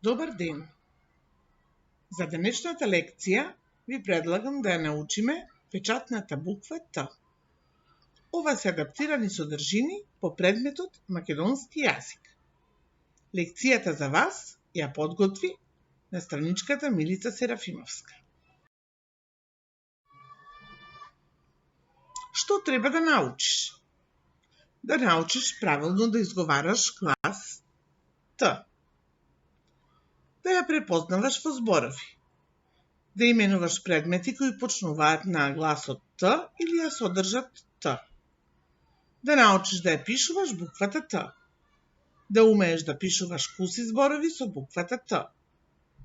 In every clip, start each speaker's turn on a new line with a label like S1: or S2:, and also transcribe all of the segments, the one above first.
S1: Добар ден! За денешната лекција ви предлагам да ја научиме печатната буква Т. Ова се адаптирани содржини по предметот македонски јазик. Лекцијата за вас ја подготви наставничката Милица Серафимовска. Што треба да научиш? Да научиш правилно да изговараш глас Т. Да ја препознаваш во зборови. Да именуваш предмети кои почнуваат на гласот Т или ја содржат Т. Да научиш да ја пишуваш буквата Т. Да умееш да пишуваш куси зборови со буквата Т.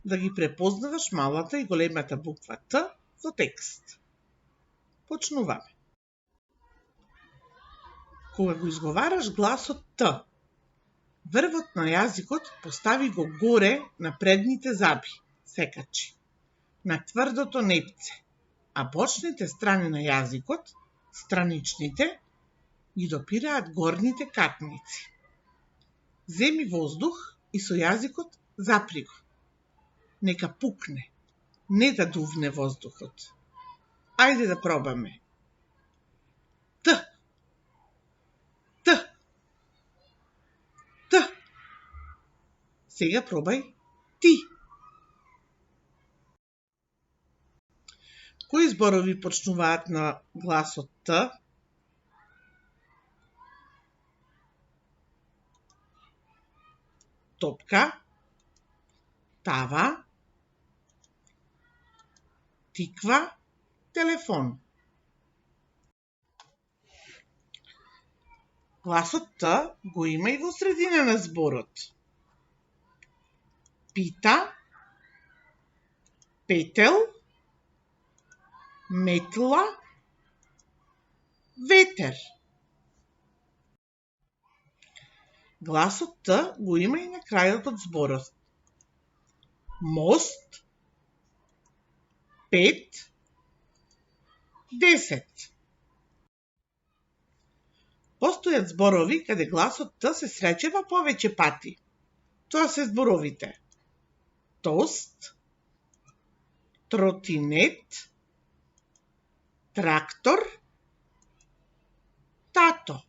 S1: Да ги препознаваш малата и големата буква Т во текст. Почнуваме. Кога го изговараш гласот Т, врвот на јазикот постави го горе на предните заби, секачи, на тврдото непце, а бочните страни на јазикот, страничните, ги допираат горните катници. Земи воздух и со јазикот запри го. Нека пукне, не да дувне воздухот. Ајде да пробаме. Т. Т. Т. Сега пробај ти. Кои зборови почнуваат на гласот Т? Топка, тава, тиква, телефон. Гласот Т го има и во средина на зборот. Пита, петел, метла, ветер. Гласот Т го има и на крајот од зборот. Мост, 5, 10. Постојат зборови каде гласот Т се среќава повеќе пати. Тоа се зборовите тост, тротинет, трактор, тато.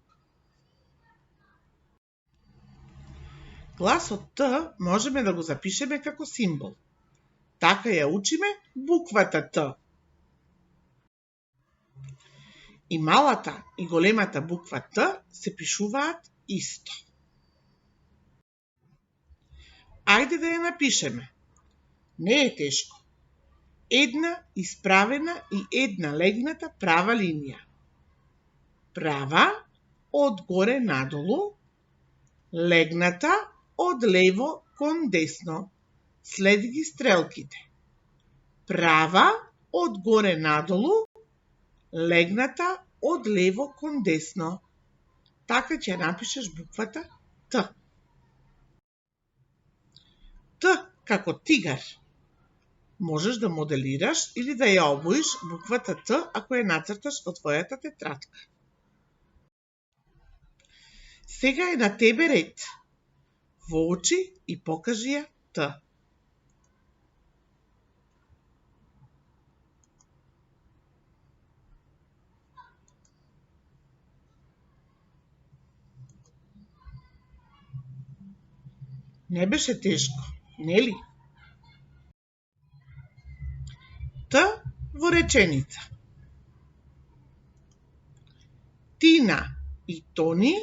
S1: Гласот Т можеме да го запишеме како символ. Така ја учиме буквата Т. И малата и големата буква Т се пишуваат исто. Ајде да ја напишеме. Не е тешко. Една исправена и една легната права линија. Права од горе надолу, легната од лево кон десно. Следи ги стрелките. Права од горе надолу, легната од лево кон десно. Така ќе напишеш буквата Т. Т како тигар. Можеш да моделираш или да ја обоиш буквата Т ако ја нацрташ во твојата тетрадка. Сега е на тебе ред. Воочи и покажи ја Т. Не беше тешко, нели? Т во реченица. Тина и Тони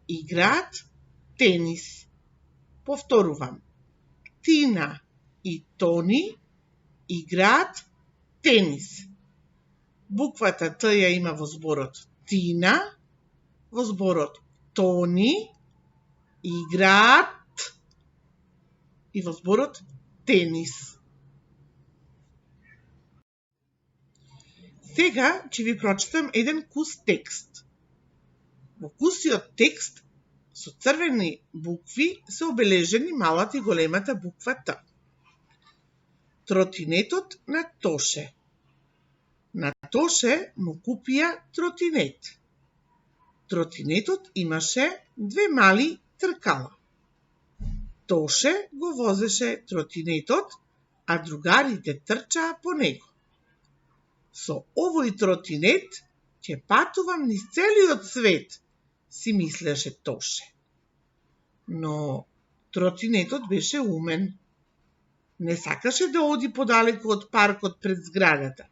S1: играат тенис. Повторувам. Тина и Тони играат тенис. Буквата Т ја има во зборот Тина, во зборот Тони играат и во зборот тенис. Сега ќе ви прочитам еден кус текст. Во кусиот текст со црвени букви се обележени малата и големата буква Т. Тротинетот на Тоше. На Тоше му купија тротинет. Тротинетот имаше две мали тркала. Тоше го возеше тротинетот, а другарите трчаа по него. Со овој тротинет ќе патувам низ целиот свет, си мислеше Тоше. Но тротинетот беше умен. Не сакаше да оди подалеку од паркот пред зградата.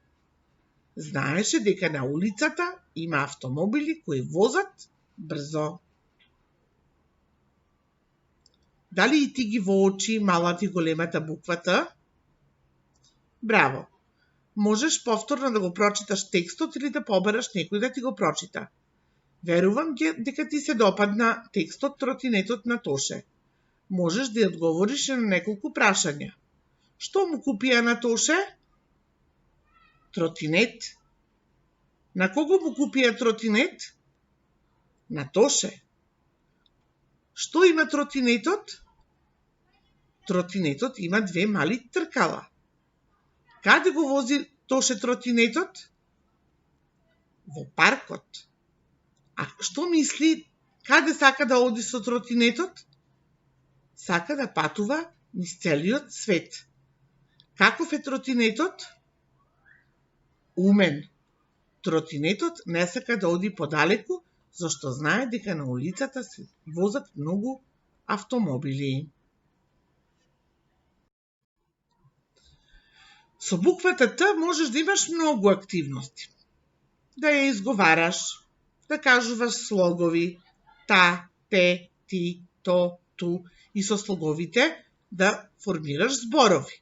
S1: Знаеше дека на улицата има автомобили кои возат брзо. Дали и ти ги воочи малата и големата буква Т? Браво! Можеш повторно да го прочиташ текстот или да побараш некој да ти го прочита. Верувам дека ти се допадна текстот Тротинетот на Тоше. Можеш да ја одговориш на неколку прашања. Што му купија на Тоше? Тротинет. На кого му купија тротинет? На Тоше. Што има тротинетот? Тротинетот има две мали тркала. Каде го вози Тоше тротинетот? Во паркот. А што мисли, каде сака да оди со тротинетот? Сака да патува низ целиот свет. Каков е тротинетот? Умен. Тротинетот не сака да оди подалеку, зашто знае дека на улицата се возат многу автомобили. Со буквата Т можеш да имаш многу активности. Да ја изговараш, да кажуваш слогови, та, те, ти, то, ту и со слоговите да формираш зборови.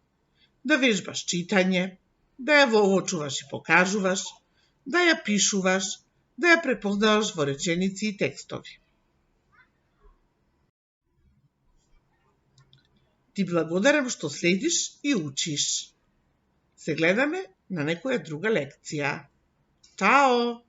S1: Да вежбаш читање, да ја воочуваш и покажуваш, да ја пишуваш, да ја препознаваш во реченици и текстови. Ти благодарам што следиш и учиш. Се гледаме на некоја друга лекција. Чао!